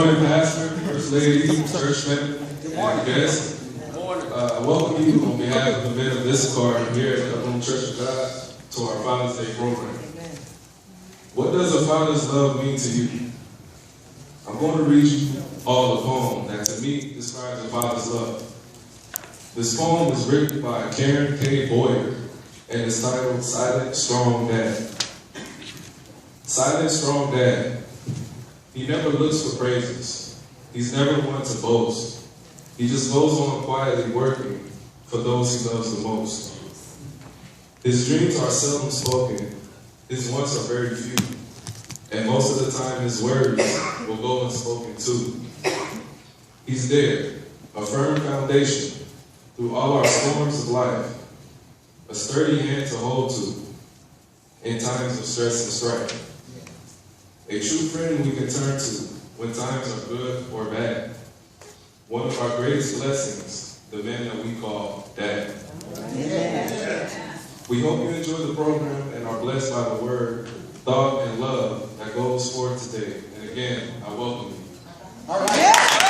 morning, Pastor, First Lady, church family, and guests. I welcome you on behalf of the men of this card here at the Upland Church of God to our Father's Day program. What does a father's love mean to you? I'm going to read you all a poem that to me describes a father's love. This poem was written by Karen K. Boyer and is titled Silent Strong Dad. Silent Strong Dad. He never looks for praises. He's never one to boast. He just goes on quietly working for those he loves the most. His dreams are seldom spoken. His wants are very few. And most of the time his words will go unspoken too. He's there, a firm foundation through all our storms of life, a sturdy hand to hold to in times of stress and strife. A true friend we can turn to when times are good or bad. One of our greatest blessings, the man that we call Dad. We hope you enjoy the program and are blessed by the word, thought, and love that goes forth today. And again, I welcome you. All right.